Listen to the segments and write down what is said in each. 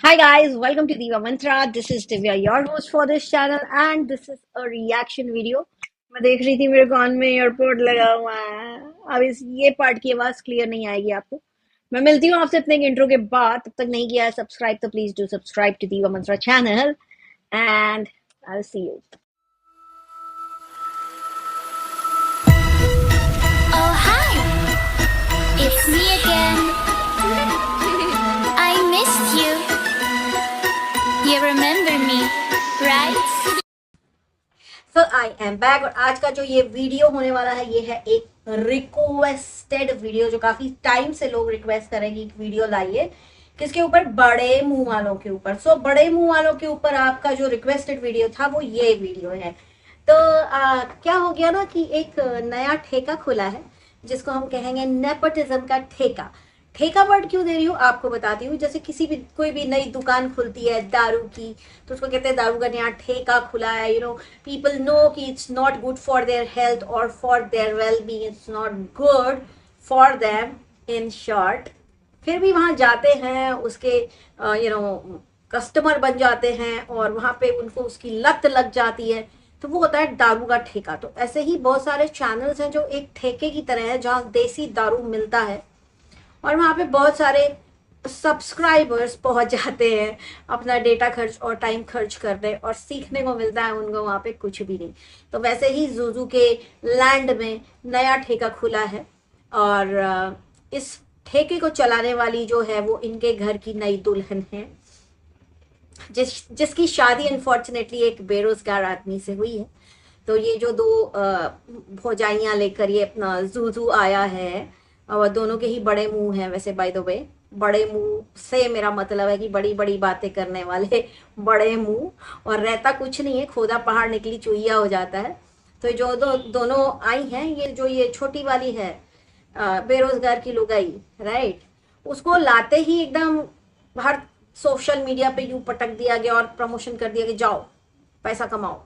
Hi guys, welcome to Diva Mantra. This is Divya, your host for this channel, and this is a reaction video. मैं देख रही थी मेरे कान में airport लगा हुआ है। अब इस ये पार्ट की आवाज क्लियर नहीं आएगी आपको। मैं मिलती हूँ आपसे अपने इंट्रो के बाद। तब तक नहीं किया है सब्सक्राइब तो please do subscribe to Diva Mantra channel and I will see you. Oh, hi! It's me again. I missed you. You remember me, right? So I am back और आज का जो ये वीडियो होने वाला है ये है एक रिक्वेस्टेड वीडियो जो काफी टाइम से लोग रिक्वेस्ट करेंगे एक वीडियो लाइए किसके ऊपर, बड़े मुंह वालों के ऊपर। सो बड़े मुंह वालों के ऊपर आपका जो रिक्वेस्टेड वीडियो था वो ये वीडियो है। तो क्या हो गया ना कि एक नया ठेका खुला है जिसको हम कहेंगे नेपोटिज्म का ठेका। ठेका वर्ड क्यों दे रही हूँ आपको बताती हूँ। जैसे किसी भी कोई भी नई दुकान खुलती है दारू की तो उसको कहते हैं दारू का नया ठेका खुला है। पीपल नो कि it's not good for their health और for their well being, it's not good for them in short. फिर भी वहां जाते हैं, उसके कस्टमर बन जाते हैं और वहां पे उनको उसकी लत लग जाती है। तो वो होता है दारू का ठेका। तो ऐसे ही बहुत सारे चैनल्स हैं जो एक ठेके की तरह है जहाँ देसी दारू मिलता है और वहाँ पे बहुत सारे सब्सक्राइबर्स पहुंच जाते हैं अपना डेटा खर्च और टाइम खर्च करने, और सीखने को मिलता है उनको वहाँ पे कुछ भी नहीं। तो वैसे ही जूजू के लैंड में नया ठेका खुला है और इस ठेके को चलाने वाली जो है वो इनके घर की नई दुल्हन है जिसकी शादी अनफॉर्चुनेटली एक बेरोजगार आदमी से हुई है। तो ये जो दो भौजाइयाँ लेकर ये अपना जूजू आया है और दोनों के ही बड़े मुंह हैं। वैसे बाय द वे बड़े मुंह से मेरा मतलब है कि बड़ी बड़ी बातें करने वाले बड़े मुंह, और रहता कुछ नहीं है, खोदा पहाड़ निकली चुहिया हो जाता है। तो जो दोनों आई हैं, ये छोटी वाली है बेरोजगार की लुगाई, राइट, उसको लाते ही एकदम हर सोशल मीडिया पे यूं पटक दिया गया और प्रमोशन कर दिया कि जाओ पैसा कमाओ।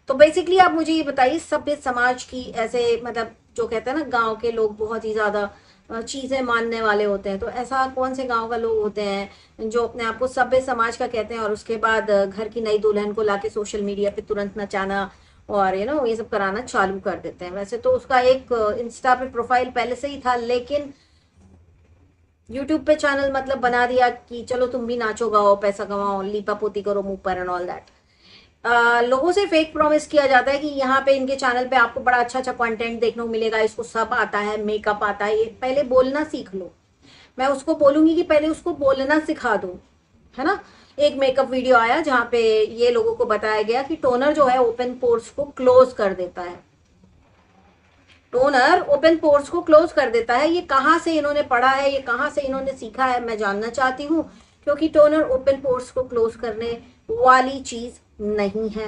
तो बेसिकली आप मुझे ये बताइए, सभ्य समाज की ऐसे मतलब जो कहते हैं ना गांव के लोग बहुत ही ज्यादा चीजें मानने वाले होते हैं, तो ऐसा कौन से गांव का लोग होते हैं जो अपने आप को सभ्य समाज का कहते हैं और उसके बाद घर की नई दुल्हन को लाके सोशल मीडिया पे तुरंत नचाना और ये सब कराना चालू कर देते हैं। वैसे तो उसका एक इंस्टा पे प्रोफाइल पहले से ही था, लेकिन यूट्यूब पे चैनल मतलब बना दिया कि चलो तुम भी नाचो गाओ पैसा कमाओ लीपा पोती करो मुंह पर एंड ऑल दैट। लोगों से फेक प्रॉमिस किया जाता है कि यहाँ पे इनके चैनल पे आपको बड़ा अच्छा अच्छा कंटेंट देखने को मिलेगा, इसको सब आता है, मेकअप आता है, ये पहले बोलना सीख लो। मैं उसको बोलूंगी कि पहले उसको बोलना सिखा दो, है ना। एक मेकअप वीडियो आया जहाँ पे ये लोगों को बताया गया कि टोनर जो है ओपन पोर्स को क्लोज कर देता है। टोनर ओपन पोर्स को क्लोज कर देता है। ये कहाँ से इन्होंने पढ़ा है, ये कहाँ से इन्होंने सीखा है, मैं जानना चाहती हूँ। क्योंकि टोनर ओपन पोर्स को क्लोज करने वाली चीज नहीं है।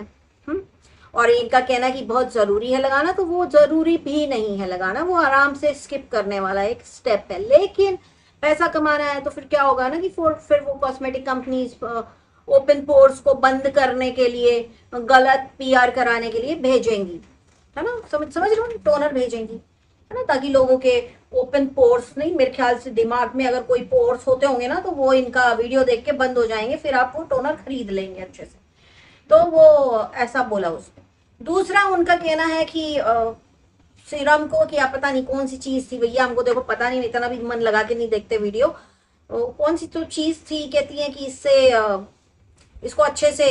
और इनका कहना कि बहुत जरूरी है लगाना, तो वो जरूरी भी नहीं है लगाना, वो आराम से स्किप करने वाला एक स्टेप है। लेकिन पैसा कमाना है तो फिर क्या होगा ना कि फिर वो कॉस्मेटिक कंपनीज ओपन पोर्स को बंद करने के लिए, गलत पीआर कराने के लिए भेजेंगी, है ना। समझ समझ रहे हो, टोनर भेजेंगी, है ना, ताकि लोगों के ओपन पोर्स नहीं, मेरे ख्याल से दिमाग में अगर कोई पोर्स होते होंगे ना तो वो इनका वीडियो देख के बंद हो जाएंगे, फिर आप वो टोनर खरीद लेंगे अच्छे से। तो वो ऐसा बोला उसने। दूसरा उनका कहना है कि सीरम को, कि आप पता नहीं कौन सी चीज थी भैया, हमको देखो पता नहीं, इतना भी मन लगा के नहीं देखते वीडियो। कौन सी तो चीज थी, कहती है कि इससे इसको अच्छे से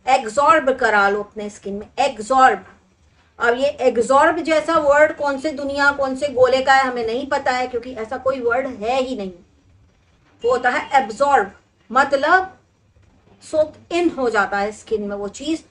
एग्जॉर्ब करा लो अपने स्किन में, एग्जॉर्ब। अब ये एग्जॉर्ब जैसा वर्ड कौन से दुनिया कौन से गोले का है हमें नहीं पता है, क्योंकि ऐसा कोई वर्ड है ही नहीं। वो होता है एब्जॉर्ब, मतलब सोक इन हो जाता है स्किन में, वो चीज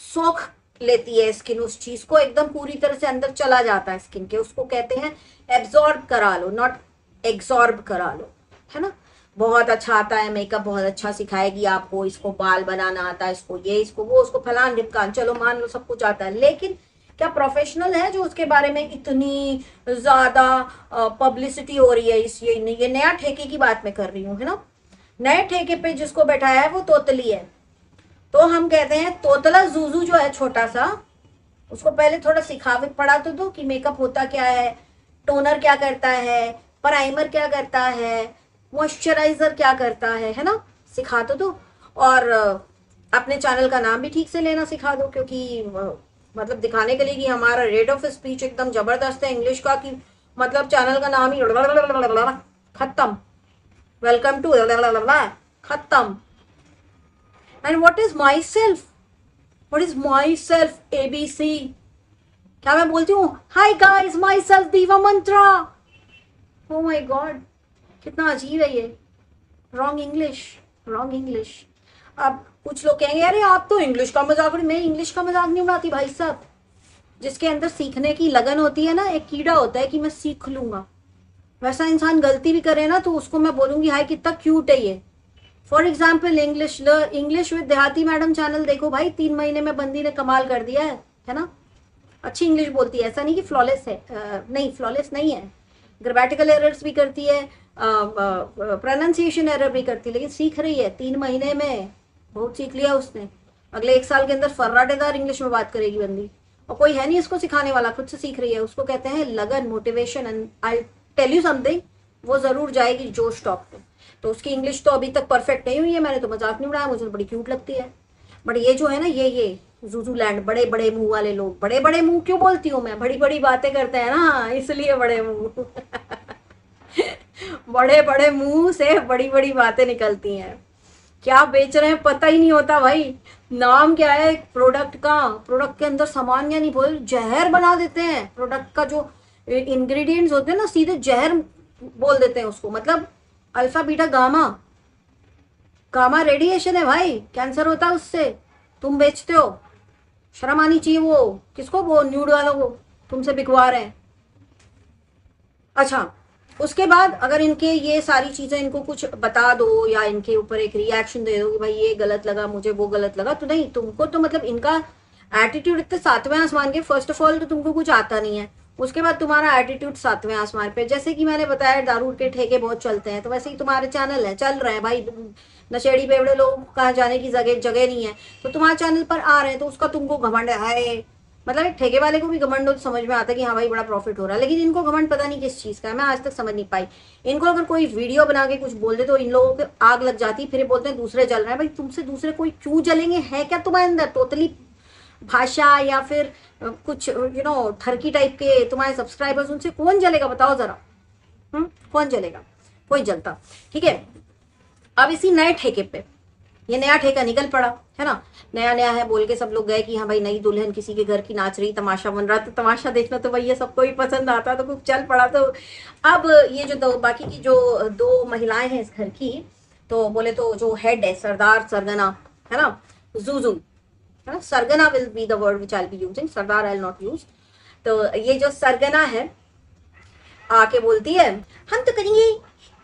सोख लेती है स्किन, उस चीज को एकदम पूरी तरह से अंदर चला जाता है स्किन के, उसको कहते हैं एब्जॉर्ब करा लो, नॉट एग्जॉर्ब करा लो, है ना। बहुत अच्छा आता है मेकअप, बहुत अच्छा सिखाएगी आपको, इसको बाल बनाना आता है, इसको ये इसको वो उसको फलान ढिमकान, चलो मान लो सब कुछ आता है, लेकिन क्या प्रोफेशनल है जो उसके बारे में इतनी ज्यादा पब्लिसिटी हो रही है। ये नया ठेके की बात मैं कर रही हूँ, है ना। नए ठेके पे जिसको बैठाया है वो तोतली है। तो हम कहते हैं तोतला जूजू जो है छोटा सा, उसको पहले थोड़ा सिखावे पढ़ा तो दो कि मेकअप होता क्या है, टोनर क्या करता है, प्राइमर क्या करता है, मॉइस्चराइजर क्या करता है ना। सिखा तो दो, और अपने चैनल का नाम भी ठीक से लेना सिखा दो, क्योंकि मतलब दिखाने के लिए कि हमारा रेट ऑफ स्पीच एकदम जबरदस्त है इंग्लिश का, कि मतलब चैनल का नाम ही खत्म, वेलकम टू खत्म। And what is my self, what is my self ABC, क्या मैं बोलती हूँ हाय गाइस माई सेल्फ दीवा मंत्रा? ओ माय गॉड, कितना अजीब है ये, रॉन्ग इंग्लिश, रॉन्ग इंग्लिश। अब कुछ लोग कहेंगे अरे आप तो इंग्लिश का मजाक उड़ा, मैं इंग्लिश का मजाक नहीं उड़ाती भाई साहब। जिसके अंदर सीखने की लगन होती है ना, एक कीड़ा होता है कि मैं सीख लूंगा, वैसा इंसान गलती भी करे ना तो उसको मैं बोलूंगी हाय कितना क्यूट है ये। फॉर एग्जाम्पल इंग्लिश विद देहाती मैडम चैनल देखो भाई, 3 महीने में बंदी ने कमाल कर दिया है ना। अच्छी इंग्लिश बोलती है, ऐसा नहीं कि फ्लॉलेस है, नहीं फ्लॉलेस नहीं है, ग्रामेटिकल एरर्स भी करती है, प्रोनाउंसिएशन एरर भी करती है, लेकिन सीख रही है 3 महीने में, बहुत सीख लिया उसने। अगले 1 साल के अंदर फर्राटेदार इंग्लिश में बात करेगी बंदी, और कोई है नहीं इसको सिखाने वाला, खुद से सीख रही है। उसको कहते हैं लगन, motivation, and I tell you something, वो जरूर जाएगी जोश टॉप पे। तो उसकी इंग्लिश तो अभी तक परफेक्ट नहीं हुई है, मैंने तो मजाक नहीं उड़ाया, मुझे तो बड़ी क्यूट लगती है। बट ये जो है ना, ये जूजू लैंड, बड़े बड़े मुंह वाले लोग, बड़े बड़े मुंह क्यों बोलती हूँ मैं, बड़ी बड़ी बातें करते हैं ना इसलिए बड़े मुंह बड़े बड़े मुंह से बड़ी बड़ी बातें निकलती हैं। क्या बेच रहे हैं पता ही नहीं होता भाई, नाम क्या है प्रोडक्ट का, प्रोडक्ट के अंदर सामान या नहीं बोल, जहर बना देते हैं। प्रोडक्ट का जो इंग्रेडिएंट्स होते हैं ना, सीधे जहर बोल देते हैं उसको, मतलब alpha beta gamma, gamma radiation है भाई, कैंसर होता है उससे, तुम बेचते हो, शर्म आनी चाहिए। वो किसको, वो न्यूड वालों को तुमसे बिकवा रहे हैं। अच्छा, उसके बाद अगर इनके ये सारी चीजें इनको कुछ बता दो, या इनके ऊपर एक रिएक्शन दे दो कि भाई ये गलत लगा मुझे, वो गलत लगा, तो नहीं, तुमको तो मतलब इनका एटीट्यूड इतने 7वें आसमान के, फर्स्ट ऑफ ऑल तो तुमको कुछ आता नहीं है, उसके बाद तुम्हारा एटीट्यूड 7वें आसमान पे। जैसे कि मैंने बताया दारू के ठेके बहुत चलते हैं, तो वैसे ही तुम्हारे चैनल है, चल रहे हैं भाई, नशेड़ी बेवड़े लोग कहाँ जाने की जगह जगह नहीं है, तो तुम्हारे चैनल पर आ रहे हैं, तो उसका तुमको घमंड है। मतलब एक ठेके वाले को भी घमंड हो तो समझ में आता है कि हाँ भाई बड़ा प्रॉफिट हो रहा है, लेकिन इनको घमंड पता नहीं किस चीज का है, मैं आज तक समझ नहीं पाई। इनको अगर कोई वीडियो बना के कुछ बोल दे तो इन लोगों को आग लग जाती, फिर बोलते हैं दूसरे जल रहे हैं। भाई तुमसे दूसरे कोई क्यों जलेंगे, है क्या तुम्हारे अंदर तोतली भाषा, या फिर कुछ ठरकी टाइप के तुम्हारे सब्सक्राइबर्स, उनसे कौन जलेगा बताओ जरा। कौन जलेगा, कोई जलता। ठीक है, अब इसी नए ठेके पे ये नया ठेका निकल पड़ा है ना, नया नया है बोल के सब लोग गए कि हाँ भाई नई दुल्हन किसी के घर की नाच रही, तमाशा बन रहा, तो तमाशा देखना तो भैया सबको ही पसंद आता, तो कुछ चल पड़ा। तो अब ये जो बाकी की जो 2 महिलाएं हैं इस घर की, तो बोले तो जो हेड है सरदार सरगना है ना, जूजू है ना, सरगना will be the word which I be using, Sardar I will not use. तो ये जो सरगना है आके बोलती है हम तो करेंगे,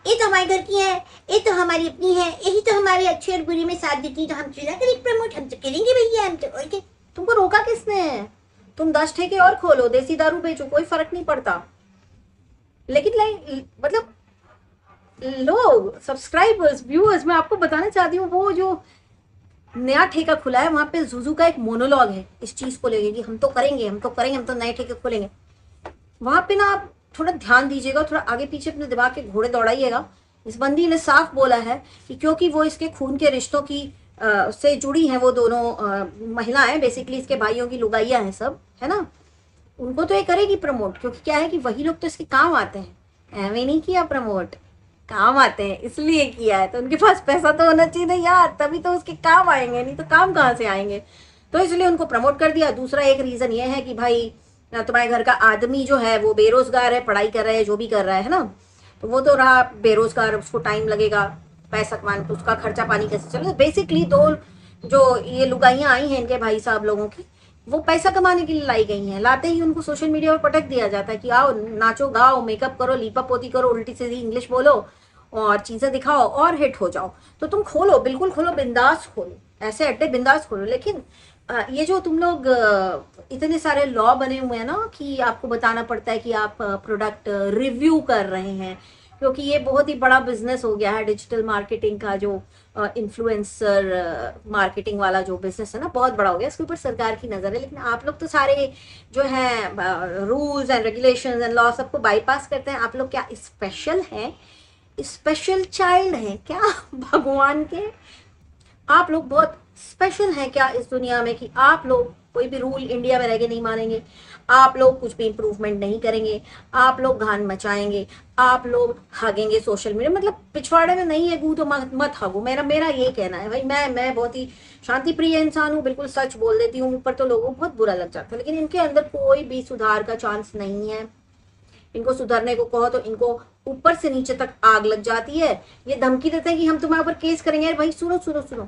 ये तो हमारे घर की है, ये तो हमारी अपनी है, यही तो हमारे अच्छे और बुरे में साथ देती है, तो हम चूल्हा करेंगे प्रमोट, हम तो करेंगे भैया, हम तो और क्या। तुमको रोका किसने, तुम 10 ठेके और खोलो, देसी दारू बेचो, कोई फर्क नहीं पड़ता। लेकिन मतलब लोग सब्सक्राइबर्स व्यूअर्स, मैं आपको बताना चाहती हूँ, वो जो नया ठेका खुला है वहां पे जूजू का एक मोनोलॉग है इस चीज को लेके कि हम तो करेंगे, हम तो करेंगे, हम तो नए ठेके खोलेंगे। वहां पे ना आप थोड़ा ध्यान दीजिएगा, थोड़ा आगे पीछे अपने दिमाग के घोड़े दौड़ाइएगा। इस बंदी ने साफ बोला है कि क्योंकि वो इसके खून के रिश्तों की से जुड़ी हैं, वो दोनों महिलाएं, बेसिकली इसके भाइयों की लुगाइयां हैं सब, है ना, उनको तो ये करेगी प्रमोट, क्योंकि क्या है कि वही लोग तो इसके काम आते हैं। एवं नहीं किया प्रमोट, काम आते हैं इसलिए किया है, तो उनके पास पैसा तो होना चाहिए ना यार, तभी तो उसके काम आएंगे, नहीं तो काम कहाँ से आएंगे। तो इसलिए उनको प्रमोट कर दिया। दूसरा एक रीजन ये है कि भाई तुम्हारे घर का आदमी जो है वो बेरोजगार है, पढ़ाई कर रहा है, जो भी कर रहा है ना, तो वो तो रहा बेरोजगार, उसको टाइम लगेगा पैसा कमाने, तो उसका खर्चा पानी कैसे चले। बेसिकली 2 जो ये लुगाइयाँ आई हैं इनके भाई साहब लोगों की, वो पैसा कमाने के लिए लाई गई हैं। लाते ही उनको सोशल मीडिया पर पटक दिया जाता है कि आओ नाचो गाओ, मेकअप करो, लीपा पोती करो, उल्टी सीधी इंग्लिश बोलो और चीजें दिखाओ और हिट हो जाओ। तो तुम खोलो, बिल्कुल खोलो, बिंदास खोलो, ऐसे अड्डे बिंदास खोलो। लेकिन ये जो तुम लोग इतने सारे लॉ बने हुए हैं ना कि आपको बताना पड़ता है कि आप प्रोडक्ट रिव्यू कर रहे हैं, क्योंकि ये बहुत ही बड़ा बिजनेस हो गया है डिजिटल मार्केटिंग का, जो इन्फ्लुएंसर मार्केटिंग वाला जो बिजनेस है ना, बहुत बड़ा हो गया। इसके ऊपर सरकार की नजर है, लेकिन आप लोग तो सारे जो है rules and regulations and law सबको बाईपास करते हैं। आप लोग क्या स्पेशल हैं स्पेशल चाइल्ड हैं क्या भगवान के? आप लोग बहुत स्पेशल हैं क्या इस दुनिया में कि आप लोग कोई भी रूल इंडिया में रह के नहीं मानेंगे, आप लोग कुछ भी इम्प्रूवमेंट नहीं करेंगे, आप लोग घान मचाएंगे, आप लोग हगेंगे सोशल मीडिया? मतलब पिछवाड़े में नहीं है गू तो मत हगो, मेरा मेरा ये कहना है भाई। मैं बहुत ही शांति प्रिय इंसान हूँ, बिल्कुल सच बोल देती हूँ, ऊपर तो लोगों को बहुत बुरा लग जाता है, लेकिन इनके अंदर कोई भी सुधार का चांस नहीं है। इनको सुधरने को कहो तो इनको ऊपर से नीचे तक आग लग जाती है। ये धमकी देते हैं कि हम तुम्हारे ऊपर केस करेंगे। यार भाई सुनो सुनो सुनो,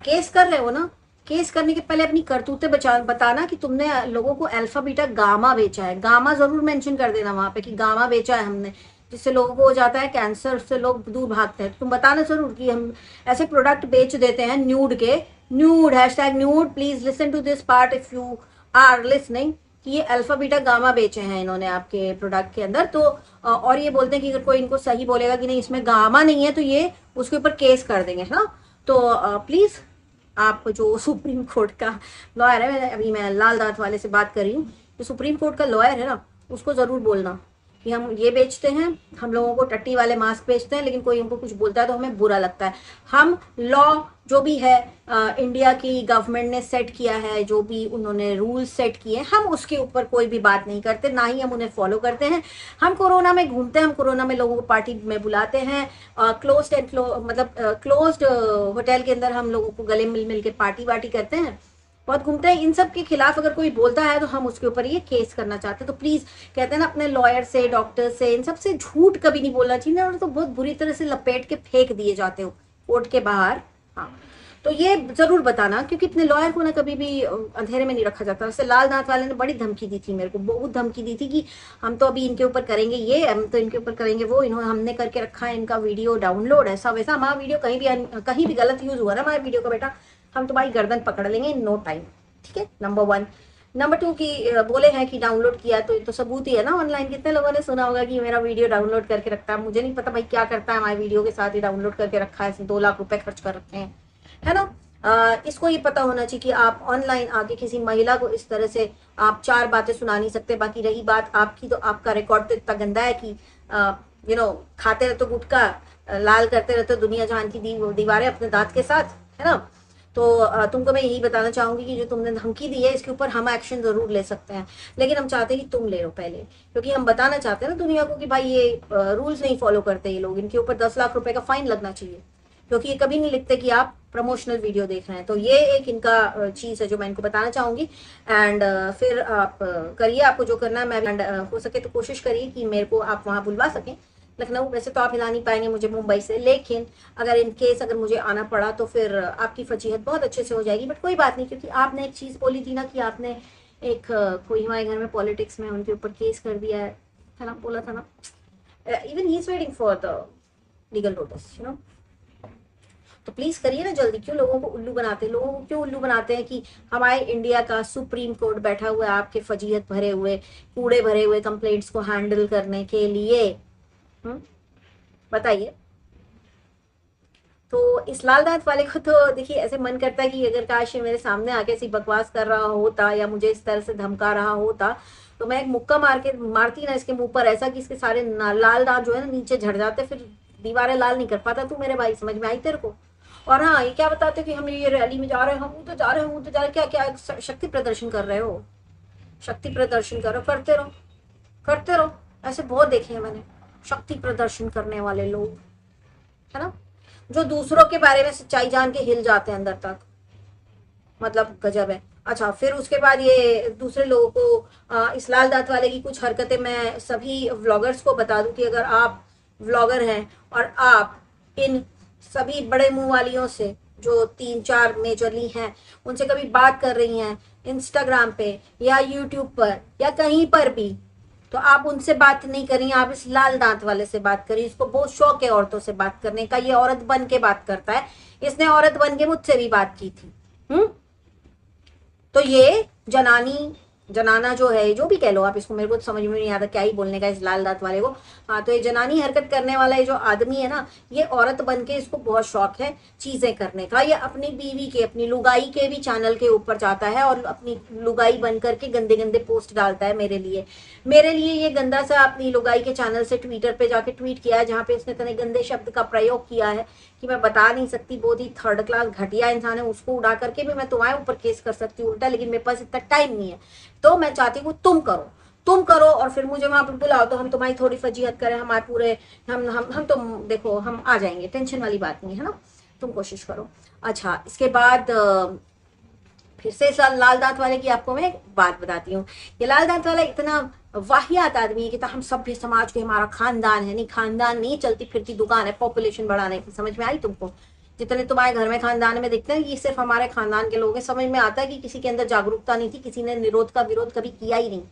केस कर रहे हो ना, केस करने के पहले अपनी करतूतें बताना कि तुमने लोगों को अल्फा बीटा गामा बेचा है। गामा जरूर मेंशन कर देना वहां पे कि गामा बेचा है हमने, जिससे लोगों को हो जाता है कैंसर, से लोग दूर भागते हैं। तुम बताना जरूर कि हम ऐसे प्रोडक्ट बेच देते हैं न्यूड के, न्यूड #न्यूड, please listen to this part if you are listening, कि ये अल्फा बीटा गामा बेचे हैं इन्होंने आपके प्रोडक्ट के अंदर। तो और ये बोलते हैं कि अगर कोई इनको सही बोलेगा कि नहीं इसमें गामा नहीं है तो ये उसके ऊपर केस कर देंगे। हाँ, तो प्लीज आप जो सुप्रीम कोर्ट का लॉयर है, अभी मैं लाल दांत वाले से बात कर रही हूँ, जो सुप्रीम कोर्ट का लॉयर है ना, उसको जरूर बोलना कि हम ये बेचते हैं, हम लोगों को टट्टी वाले मास्क बेचते हैं, लेकिन कोई हमको कुछ बोलता है तो हमें बुरा लगता है। हम लॉ जो भी है इंडिया की गवर्नमेंट ने सेट किया है, जो भी उन्होंने रूल्स सेट किए हैं, हम उसके ऊपर कोई भी बात नहीं करते, ना ही हम उन्हें फॉलो करते हैं। हम कोरोना में घूमते हैं, हम कोरोना में लोगों को पार्टी में बुलाते हैं, मतलब क्लोज्ड होटल के अंदर हम लोगों को गले मिल मिल के पार्टी वार्टी करते हैं, बहुत घूमते हैं। इन सब के खिलाफ अगर कोई बोलता है तो हम उसके ऊपर ये केस करना चाहते हैं। तो प्लीज कहते हैं ना, अपने लॉयर से, डॉक्टर से, इन सब से झूठ कभी नहीं बोलना चाहिए, और तो बहुत बुरी तरह से लपेट के फेंक दिए जाते हो कोर्ट के बाहर। हाँ, तो ये जरूर बताना, क्योंकि अपने लॉयर को ना कभी भी अंधेरे में नहीं रखा जाता। वैसे लाल दांत वाले ने बड़ी धमकी दी थी मेरे को, बहुत धमकी दी थी कि हम तो अभी इनके ऊपर करेंगे ये, हम तो इनके ऊपर करेंगे वो, इन्होंने हमने करके रखा है इनका वीडियो डाउनलोड, ऐसा वैसा। हमारा वीडियो कहीं भी गलत यूज हुआ ना हमारे वीडियो का, बेटा हम तुम्हारी गर्दन पकड़ लेंगे इन नो टाइम, ठीक है? नंबर 1। नंबर 2 की बोले हैं कि डाउनलोड किया, तो ये तो सबूत ही है ना। ऑनलाइन कितने लोगों ने सुना होगा कि मेरा वीडियो डाउनलोड करके रखता है। मुझे नहीं पता भाई क्या करता है हमारे वीडियो के साथ, ही डाउनलोड करके रखा है, 2 लाख रुपए खर्च कर रखे हैं, है ना। इसको ये पता होना चाहिए कि आप ऑनलाइन आके किसी महिला को इस तरह से आप 4 बातें सुना नहीं सकते। बाकी रही बात आपकी, तो आपका रिकॉर्ड तो इतना गंदा है कि खाते रहते गुटखा, लाल करते रहते दुनिया जहान की दीवारें अपने दांत के साथ, है ना। तो तुमको मैं यही बताना चाहूंगी कि जो तुमने धमकी दी है इसके ऊपर हम एक्शन जरूर ले सकते हैं, लेकिन हम चाहते हैं कि तुम ले लो पहले, क्योंकि हम बताना चाहते हैं ना दुनिया को कि भाई ये रूल्स नहीं फॉलो करते ये लोग, इनके ऊपर 10 लाख रुपए का फाइन लगना चाहिए, क्योंकि ये कभी नहीं लिखते कि आप प्रमोशनल वीडियो देख रहे हैं। तो ये एक इनका चीज है जो मैं इनको बताना चाहूंगी। एंड फिर आप करिए आपको जो करना है। मैं हो सके तो कोशिश करिए कि मेरे को आप वहां बुलवा सकें लखनऊ। वैसे तो आप हिला नहीं पाएंगे मुझे मुंबई से, लेकिन अगर इन केस अगर मुझे आना पड़ा तो फिर आपकी फजीहत बहुत अच्छे से हो जाएगी। बट कोई बात नहीं, क्योंकि आपने एक चीज बोली थी ना कि आपने एक कोई हमारे घर में पॉलिटिक्स में उनके ऊपर केस कर दिया है ना, बोला था ना। Even he is waiting for the legal notice, you know. तो प्लीज करिए ना जल्दी। क्यों लोगों को उल्लू बनाते हैं? लोगों को क्यों उल्लू बनाते हैं कि हमारे इंडिया का सुप्रीम कोर्ट बैठा हुआ है आपके फजीहत भरे हुए, कूड़े भरे हुए कंप्लेंट्स को हैंडल करने के लिए? बताइए। तो इस लाल दांत वाले को तो देखिए ऐसे मन करता है कि अगर काश मेरे सामने आके ऐसी बकवास कर रहा होता या मुझे इस तरह से धमका रहा होता, तो मैं एक मुक्का मारती ना इसके मुंह पर, ऐसा कि इसके सारे लाल दांत जो है ना नीचे झड़ जाते, फिर दीवारें लाल नहीं कर पाता तू मेरे भाई। समझ में आई तेरे को? और हाँ, ये क्या बताते कि हम ये रैली में जा रहे हैं, हम तो जा रहे हैं, हम तो जा रहे हैं, क्या क्या शक्ति प्रदर्शन कर रहे हो? शक्ति प्रदर्शन करो, करते रहो करते रहो। ऐसे बहुत देखे हैं मैंने शक्ति प्रदर्शन करने वाले लोग, है ना, जो दूसरों के बारे में सच्चाई जान के हिल जाते हैं अंदर तक। मतलब गजब है। अच्छा, फिर उसके बाद ये दूसरे लोगों को इस लाल दांत वाले की कुछ हरकतें मैं सभी व्लॉगर्स को बता दूं कि अगर आप व्लॉगर हैं और आप इन सभी बड़े मुंह वालियों से, जो 3-4 मेजरली हैं, उनसे कभी बात कर रही हैं इंस्टाग्राम पे या यूट्यूब पर या कहीं पर भी, तो आप उनसे बात नहीं करिए, आप इस लाल दांत वाले से बात करिए। इसको बहुत शौक है औरतों से बात करने का, ये औरत बन के बात करता है। इसने औरत बन के मुझसे भी बात की थी। तो ये जनानी जनाना जो है, जो भी कह लो आप इसको, मेरे को तो समझ में नहीं आता क्या ही बोलने का इस लाल दांत वाले को। हाँ, तो ये जनानी हरकत करने वाला ये जो आदमी है ना, ये औरत बन के इसको बहुत शौक है चीजें करने का। ये अपनी बीवी के, अपनी लुगाई के भी चैनल के ऊपर जाता है और अपनी लुगाई बन करके गंदे गंदे पोस्ट डालता है मेरे लिए ये गंदा सा अपनी लुगाई के चैनल से ट्विटर पे जाके ट्वीट किया है, जहाँ पे इसने इतने गंदे शब्द का प्रयोग किया है कि मैं बता नहीं सकती। बहुत ही थर्ड क्लास घटिया इंसान है, उसको उड़ा करके भी मैं तुम्हारे ऊपर केस कर सकती हूँ उल्टा, लेकिन मेरे पास इतना टाइम नहीं है। तो मैं चाहती हूँ तुम करो और फिर मुझे वहां पर बुलाओ तो हम तुम्हारी थोड़ी फजीहत करें, हमारे पूरे हम तो देखो हम आ जाएंगे, टेंशन वाली बात नहीं है ना, तुम कोशिश करो। अच्छा, इसके बाद फिर से इस लाल दांत वाले की आपको मैं एक बात बताती हूँ। ये लाल दांत वाला इतना वाहियात आदमी है कि हम सभ्य समाज के, हमारा खानदान है। नहीं, खानदान नहीं, चलती फिरती दुकान है पॉपुलेशन बढ़ाने की। समझ में आई तुमको? जितने तुम्हारे घर में खानदान में दिखते हैं ये सिर्फ हमारे खानदान के लोग हैं। समझ में आता है कि किसी के अंदर जागरूकता नहीं थी, किसी ने निरोध का विरोध कभी किया ही नहीं,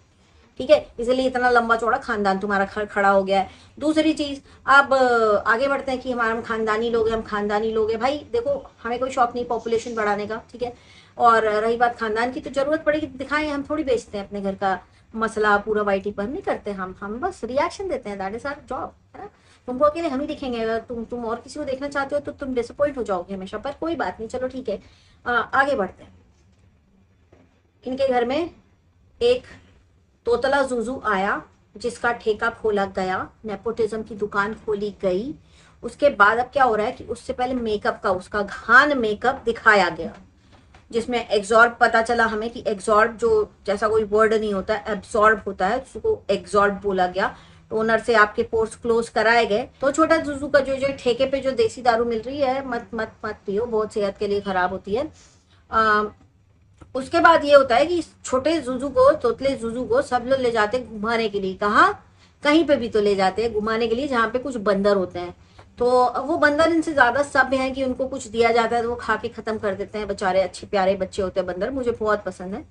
ठीक है, इसलिए इतना लंबा चौड़ा खानदान तुम्हारा खड़ा हो गया है। दूसरी चीज, अब आगे बढ़ते हैं कि हमारे खानदानी लोग हैं, हम खानदानी लोग हैं। भाई देखो, हमें कोई शौक नहीं पॉपुलेशन बढ़ाने का, ठीक है। और रही बात खानदान की, तो जरूरत पड़ेगी तो दिखाएं, हम थोड़ी बेचते हैं अपने घर का मसला पूरा वाइटी पर नहीं करते हम बस रिएक्शन देते हैं, दैट इज आवर जॉब, है ना। तुमको अकेले हम ही दिखेंगे, अगर तुम और किसी को देखना चाहते हो तो तुम डिसअपॉइंट हो जाओगे हमेशा, पर कोई बात नहीं, चलो ठीक है। आगे बढ़ते हैं। इनके घर में एक तोतला जुजू आया जिसका ठेका खोला गया, नेपोटिज्म की दुकान खोली गई। उसके बाद अब क्या हो रहा है कि उससे पहले मेकअप का, उसका घान मेकअप दिखाया गया, जिसमें एग्जॉर्ब पता चला हमें कि एग्जॉर्ब जो जैसा कोई वर्ड नहीं होता है, एब्सॉर्ब होता है, उसको एग्जॉर्ब बोला गया। टोनर से आपके पोर्स क्लोज कराए गए। तो छोटा जुजू का जो ठेके पे जो देसी दारू मिल रही है, मत मत मत पियो, बहुत सेहत के लिए खराब होती है। उसके बाद ये होता है कि छोटे जुजू को, तोतले जुजू को सब लोग ले जाते हैं घुमाने के लिए। कहाँ? कहीं पे भी तो ले जाते हैं घुमाने के लिए जहाँ पे कुछ बंदर होते हैं। तो वो बंदर इनसे ज्यादा सभ्य हैं कि उनको कुछ दिया जाता है तो वो खा के खत्म कर देते हैं। बेचारे अच्छे प्यारे बच्चे होते हैं बंदर, मुझे बहुत पसंद है।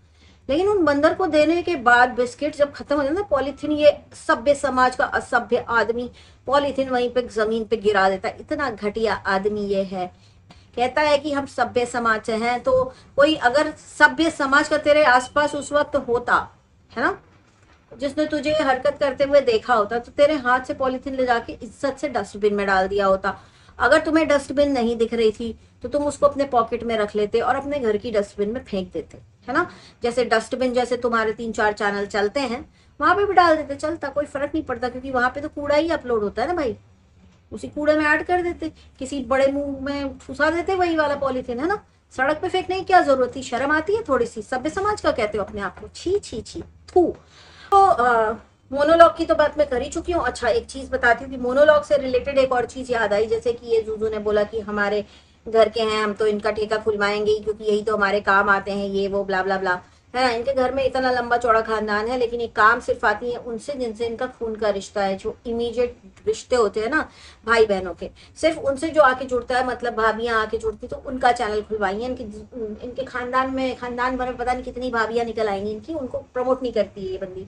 लेकिन उन बंदर को देने के बाद बिस्किट जब खत्म हो जाता है, पॉलीथीन, ये सभ्य समाज का असभ्य आदमी पॉलीथीन वहीं पे जमीन पे गिरा देता है। इतना घटिया आदमी ये है। कहता है कि हम सभ्य समाज से हैं, तो कोई अगर सभ्य समाज का तेरे आसपास उस वक्त होता है ना, जिसने तुझे हरकत करते हुए देखा होता, तो तेरे हाथ से पॉलीथीन ले जाके इज्जत से डस्टबिन में डाल दिया होता। अगर तुम्हें डस्टबिन नहीं दिख रही थी तो तुम उसको अपने पॉकेट में रख लेते और अपने घर की डस्टबिन में फेंक देते, है ना। जैसे डस्टबिन, जैसे तुम्हारे 3-4 चैनल चलते हैं वहां पे भी डाल देते, चलता, कोई फर्क नहीं पड़ता, क्योंकि वहां पे तो कूड़ा ही अपलोड होता है ना भाई। उसी कूड़े में ऐड कर देते, किसी बड़े मुंह में ठुसा देते वही वाला पॉलीथीन, है ना। सड़क पे फेंकने की क्या जरूरत थी? शर्म आती है थोड़ी सी? सभ्य समाज का कहते हो अपने आप को? छी छी छी, थू। तो मोनोलॉग की तो बात मैं कर ही चुकी हूँ। अच्छा, एक चीज बताती हूँ कि मोनोलॉग से रिलेटेड एक और चीज याद आई। जैसे कि ये जूजू ने बोला कि हमारे घर के हैं, हम तो इनका ठेका खुलवाएंगे क्योंकि यही तो हमारे काम आते हैं, ये वो ब्ला ब्ला ब्ला, है ना। इनके घर में इतना लंबा चौड़ा खानदान है, लेकिन ये काम सिर्फ आती है उनसे जिनसे इनका खून का रिश्ता है, जो इमीडिएट रिश्ते होते हैं ना भाई बहनों के, सिर्फ उनसे जो आके जुड़ता है, मतलब भाभियां आके जुड़ती, तो उनका चैनल खुलवाई है। इनके खानदान भर में पता नहीं कितनी भाभियां निकल आएंगी इनकी, उनको प्रमोट नहीं करती है ये बंदी।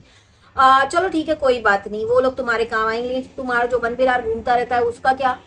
चलो ठीक है, कोई बात नहीं, वो लोग तुम्हारे काम आएंगे। लेकिन तुम्हारा जो बनबिरार घूमता रहता है उसका क्या?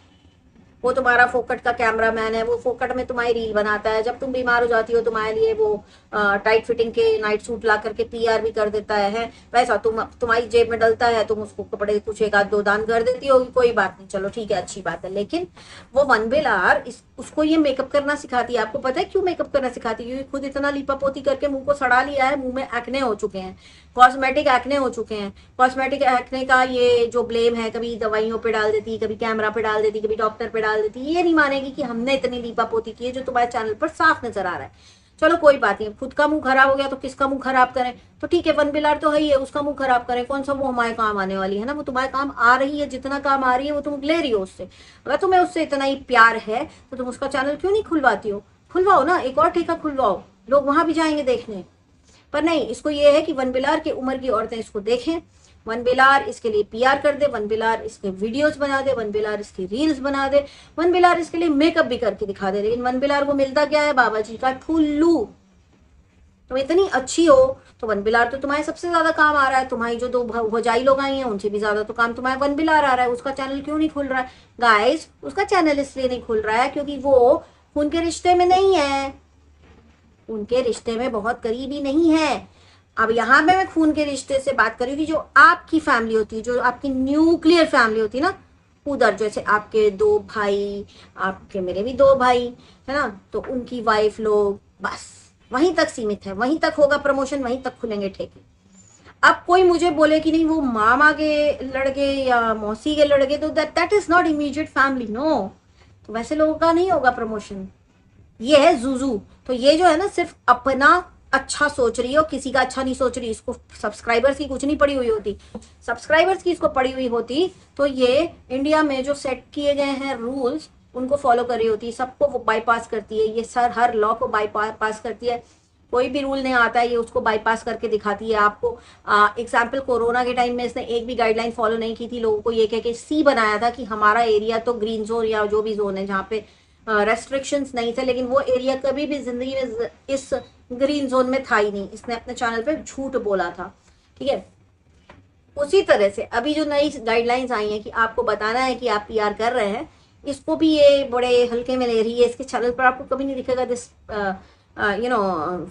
वो तुम्हारा फोकट का कैमरामैन है, वो फोकट में तुम्हारी रील बनाता है। जब तुम बीमार हो जाती हो तुम्हारे लिए वो टाइट फिटिंग के नाइट सूट ला करके पीआर भी कर देता है। पैसा तुम्हारी जेब में डलता है, तुम उसको कपड़े कुछ एक आध दो दान कर देती होगी, कोई बात नहीं, चलो ठीक है, अच्छी बात है। लेकिन वो वनबेलार उसको ये मेकअप करना सिखाती है। आपको पता है क्यों मेकअप करना सिखाती है? क्योंकि खुद इतना लीपा पोती करके मुंह को सड़ा लिया है, मुंह में एक्ने हो चुके हैं, कॉस्मेटिक एक्ने हो चुके हैं। कॉस्मेटिक एक्ने का ये जो ब्लेम है, कभी दवाइयों पे डाल देती, कभी कैमरा पे डाल देती, कभी डॉक्टर पे डाल देती। ये नहीं मानेगी कि हमने इतनी लीपा पोती की है जो तुम्हारे चैनल पर साफ नजर आ रहा है। चलो कोई बात नहीं, खुद का मुंह खराब हो गया तो किसका मुंह खराब करें? तो ठीक है, वनबिलार तो है ही है, उसका मुंह खराब करें, कौन सा वो हमारे काम आने वाली है ना। वो तुम्हारे काम आ रही है, जितना काम आ रही है वो तुम ले रही हो उससे। अगर तुम्हें उससे इतना ही प्यार है तो तुम उसका चैनल क्यों नहीं खुलवाती हो? खुलवाओ ना, एक और ठेका खुलवाओ, लोग वहां भी जाएंगे देखने। पर नहीं, इसको ये है कि वनबिलार की उम्र की औरतें इसको देखें, वनबिलार इसके लिए पीआर कर दे, वनबिलार इसके वीडियोस बना दे, वनबिलार इसकी रील्स बना दे, वनबिलार इसके लिए मेकअप भी करके दिखा दे। लेकिन वनबिलार को मिलता क्या है? बाबा जी का ठुल्लू। तुम इतनी अच्छी हो तो वनबिलार तो तुम्हारे सबसे ज्यादा काम आ रहा है। तुम्हारी जो 2 भौजाई लोग आई हैं उनसे भी ज्यादा तो काम तुम्हारे वनबिलार आ रहा है। उसका चैनल क्यों नहीं खुल रहा है? गाइस, उसका चैनल इसलिए नहीं खुल रहा है क्योंकि वो खून के रिश्ते में नहीं है, उनके रिश्ते में बहुत करीबी नहीं है। अब यहाँ पे मैं खून के रिश्ते से बात कर रही हूँ कि जो आपकी फैमिली होती है, जो आपकी न्यूक्लियर फैमिली होती है ना, उधर जैसे आपके 2 भाई, आपके मेरे भी 2 भाई है ना, तो उनकी वाइफ लोग, बस वहीं तक सीमित है, वहीं तक होगा प्रमोशन, वहीं तक खुलेंगे ठेके। अब कोई मुझे बोले कि नहीं वो मामा के लड़के या मौसी के लड़के, तो that is not immediate family, no. तो वैसे लोगों का नहीं होगा प्रमोशन। ये है जूजू। तो ये जो है ना सिर्फ अपना अच्छा सोच रही है और किसी का अच्छा नहीं सोच रही। इसको सब्सक्राइबर्स की कुछ नहीं पड़ी हुई होती। सब्सक्राइबर्स की इसको पड़ी हुई होती तो ये इंडिया में जो सेट किए गए हैं रूल्स उनको फॉलो कर रही होती, सबको वो बाईपास करती है। ये सर हर लॉ को बाईपास करती है। कोई भी रूल नहीं आता है ये उसको बाईपास करके दिखाती है आपको। एग्जाम्पल कोरोना के टाइम में इसने एक भी गाइडलाइन फॉलो नहीं की थी। लोगों को ये कह के सी बनाया था कि हमारा एरिया तो ग्रीन जोन या जो भी जोन है जहाँ पे रेस्ट्रिक्शंस नहीं थे, लेकिन वो एरिया कभी भी जिंदगी में इस ग्रीन जोन में था ही नहीं। इसने अपने चैनल पे झूठ बोला था, ठीक है। उसी तरह से अभी जो नई गाइडलाइंस आई हैं कि आपको बताना है कि आप पीआर कर रहे हैं, इसको भी ये बड़े हल्के में ले रही है। इसके चैनल पर आपको कभी नहीं दिखेगा this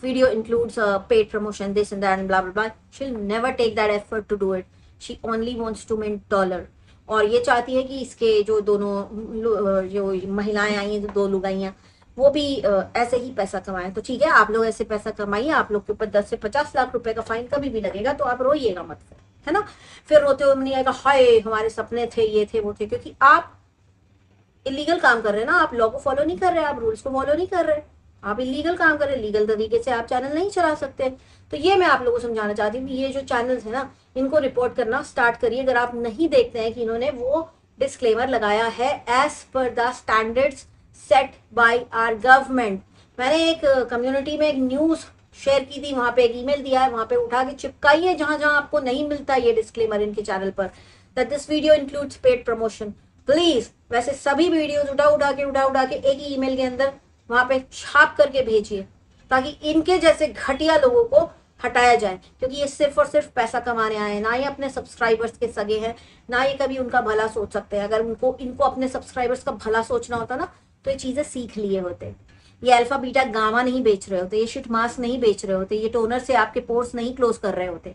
video includes paid promotion, this and that and blah blah blah. She'll never take that effort to do it. She only wants to mint dollar. और ये चाहती है कि इसके जो दोनों जो महिलाएं आई हैं, जो 2 लुगाइयां, वो भी ऐसे ही पैसा कमाएं। तो ठीक है, आप लोग ऐसे पैसा कमाइए, आप लोग के ऊपर 10 से 50 लाख रुपए का फाइन कभी भी लगेगा तो आप रोइएगा मत, है ना। फिर रोते हुए नहीं आएगा हाय हमारे सपने थे, ये थे वो थे, क्योंकि आप इलीगल काम कर रहे हैं ना। आप लॉ को फॉलो नहीं कर रहे, आप रूल्स को फॉलो नहीं कर रहे, आप इलीगल काम कर रहे हैं। लीगल तरीके से आप चैनल नहीं चला सकते। तो ये मैं आप लोगों को समझाना चाहती हूँ कि ये जो चैनल्स है ना, इनको रिपोर्ट करना स्टार्ट करिए। अगर आप नहीं देखते हैं कि इन्होंने वो डिस्क्लेमर लगाया है as per the standards set by our government. मैंने एक कम्युनिटी में एक न्यूज शेयर की थी, वहां पे एक ईमेल दिया है, वहां पे उठा के चिपकाइए जहां जहां आपको नहीं मिलता ये डिस्क्लेमर इनके चैनल पर, that this video includes paid promotion. Please वैसे सभी वीडियोस उठा के एक ही ईमेल के अंदर वहां पे छाप करके भेजिए, ताकि इनके जैसे घटिया लोगों को हटाया जाए। क्योंकि ये सिर्फ और सिर्फ पैसा कमाने आए हैं, ना ये अपने सब्सक्राइबर्स के सगे हैं, ना ये कभी उनका भला सोच सकते हैं। अगर इनको अपने सब्सक्राइबर्स का भला सोचना होता ना तो ये चीजें सीख लिए होते। ये अल्फा बीटा गामा नहीं बेच रहे होते, ये शिट मास्क नहीं बेच रहे होते, ये टोनर से आपके पोर्स नहीं क्लोज कर रहे होते,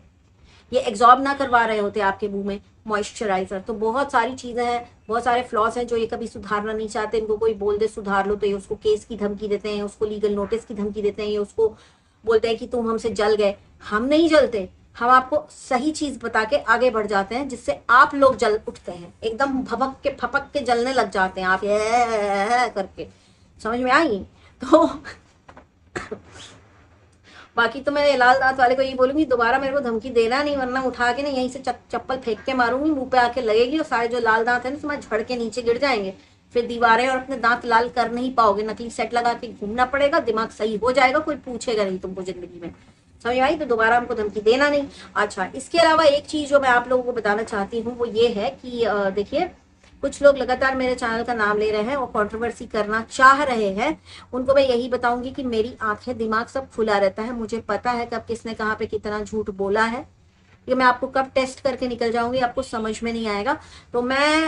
ये एग्जॉर्ब ना करवा रहे होते आपके मुंह में मॉइस्चराइजर। तो बहुत सारी चीजें हैं, बहुत सारे फ्लॉस हैं जो ये कभी सुधारना नहीं चाहते। इनको कोई बोल दे सुधार लो तो ये उसको केस की धमकी देते हैं, उसको लीगल नोटिस की धमकी देते हैं, ये उसको बोलते हैं कि तुम हमसे जल गए। हम नहीं जलते, हम आपको सही चीज बता के आगे बढ़ जाते हैं, जिससे आप लोग जल उठते हैं, एकदम भभक के फपक के जलने लग जाते हैं आप ये करके। समझ में आई? तो बाकी तो मैं लाल दांत वाले को यही बोलूंगी, दोबारा मेरे को धमकी देना नहीं, वरना उठा के ना यहीं से चप्पल फेंक के मारूंगी, मुंह पे आके लगेगी और सारे जो लाल दांत है ना तुम्हारे झड़ के नीचे गिर जाएंगे। फिर दीवारें और अपने दांत लाल कर नहीं पाओगे, नकली सेट लगा के घूमना पड़ेगा, दिमाग सही हो जाएगा, कोई पूछेगा नहीं तुमको जिंदगी में। समझ आई? तो दोबारा हमको धमकी देना नहीं। अच्छा, इसके अलावा एक चीज जो मैं आप लोगों को बताना चाहती हूँ वो ये है कि देखिए, कुछ लोग लगातार मेरे चैनल का नाम ले रहे हैं और कंट्रोवर्सी करना चाह रहे हैं। उनको मैं यही बताऊंगी कि मेरी आंखें दिमाग सब खुला रहता है, मुझे पता है कब किसने कहाँ पे कितना झूठ बोला है। ये मैं आपको कब टेस्ट करके निकल जाऊंगी आपको समझ में नहीं आएगा। तो मैं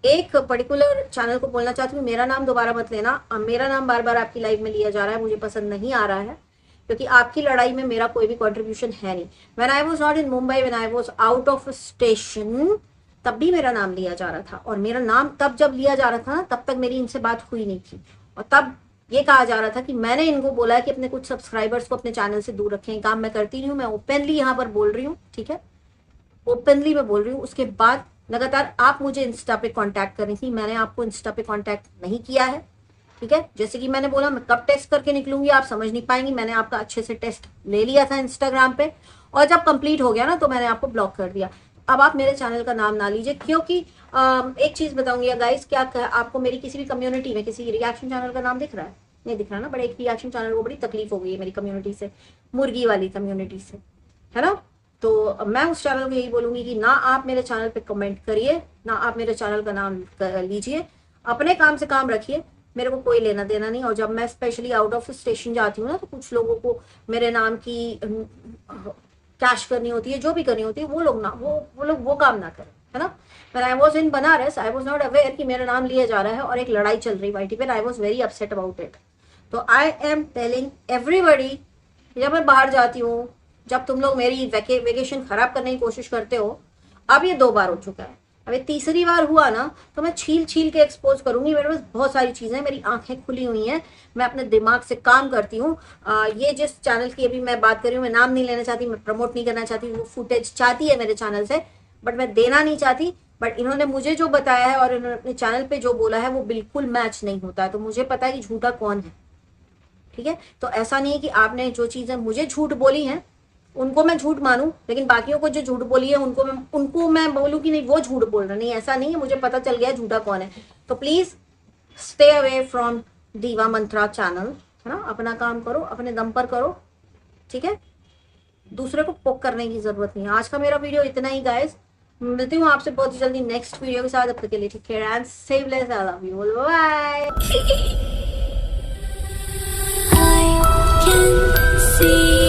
एक पर्टिकुलर चैनल को बोलना चाहती हूँ, मेरा नाम दोबारा मत लेना। मेरा नाम बार बार आपकी लाइव में लिया जा रहा है, मुझे पसंद नहीं आ रहा है, क्योंकि आपकी लड़ाई में मेरा कोई भी कॉन्ट्रीब्यूशन है नहीं। When I was not in Mumbai, when I was out of station, तब भी मेरा नाम लिया जा रहा था। और मेरा नाम तब जब लिया जा रहा था ना, तब तक मेरी इनसे बात हुई नहीं थी। और तब ये कहा जा रहा था कि मैंने इनको बोला है कि अपने कुछ सब्सक्राइबर्स को अपने चैनल से दूर रखें। काम मैं करती नहीं हूँ, मैं ओपनली यहाँ पर बोल रही हूँ, ठीक है, ओपनली मैं बोल रही हूँ। उसके बाद लगातार आप मुझे इंस्टा पे कांटेक्ट कर रही थी, मैंने आपको इंस्टा पे कांटेक्ट नहीं किया है, ठीक है। जैसे कि मैंने बोला, मैं कब टेस्ट करके निकलूंगी आप समझ नहीं पाएंगी। मैंने आपका अच्छे से टेस्ट ले लिया था इंस्टाग्राम पे, और जब कंप्लीट हो गया ना तो मैंने आपको ब्लॉक कर दिया। अब आप मेरे चैनल का नाम ना लीजिए, क्योंकि एक चीज बताऊंगी गाइस, क्या आपको मेरी किसी भी कम्युनिटी में किसी रिएक्शन चैनल का नाम दिख रहा है? नहीं दिख रहा ना। बड़े एक रिएक्शन चैनल को बड़ी तकलीफ हो गई है मेरी कम्युनिटी से, मुर्गी वाली कम्युनिटी से, है ना। तो मैं उस चैनल को यही बोलूंगी कि ना आप मेरे चैनल पे कमेंट करिए, ना आप मेरे चैनल का नाम लीजिए, अपने काम से काम रखिए, मेरे को कोई लेना देना नहीं। और जब मैं स्पेशली आउट ऑफ स्टेशन जाती हूँ ना, तो कुछ लोगों को मेरे नाम की कैश करनी होती है, जो भी करनी होती है, वो लोग ना वो लोग वो काम ना करें, है ना। When I was in Banaras, I was not aware कि मेरा नाम लिया जा रहा है और एक लड़ाई चल रही वाईटी पे। I was very upset about it. तो I am telling everybody, जब मैं बाहर जाती हूँ जब तुम लोग मेरी वेकेशन खराब करने की कोशिश करते हो। अब ये 2 बार हो चुका है, अब ये तीसरी बार हुआ ना तो मैं छील छील के एक्सपोज करूंगी। मेरे पास बहुत सारी चीजें, मेरी आंखें खुली हुई हैं, मैं अपने दिमाग से काम करती हूँ। ये जिस चैनल की अभी मैं बात कर रही हूँ, मैं नाम नहीं लेना चाहती, मैं प्रमोट नहीं करना चाहती, वो फुटेज चाहती है मेरे चैनल से बट मैं देना नहीं चाहती। बट इन्होंने मुझे जो बताया है और इन्होंने अपने चैनल पे जो बोला है वो बिल्कुल मैच नहीं होता है, तो मुझे पता है कि झूठा कौन है। ठीक है, तो ऐसा नहीं है कि आपने जो चीजें मुझे झूठ बोली हैं उनको मैं झूठ मानूं, लेकिन बाकियों को जो झूठ बोली है उनको मैं बोलूं कि नहीं वो झूठ बोल रहा, नहीं ऐसा नहीं है, मुझे पता चल गया झूठा कौन है। तो प्लीज स्टे अवे फ्रॉम दीवा मंत्रा चैनल, है ना, अपना काम करो, अपने दम पर करो, ठीक है, दूसरे को पोक करने की जरूरत नहीं है। आज का मेरा वीडियो इतना ही गाइस, मिलती हूँ आपसे बहुत ही जल्दी नेक्स्ट वीडियो के साथ। अब तक के लिए take care and stay blessed, I love you, bye. I can see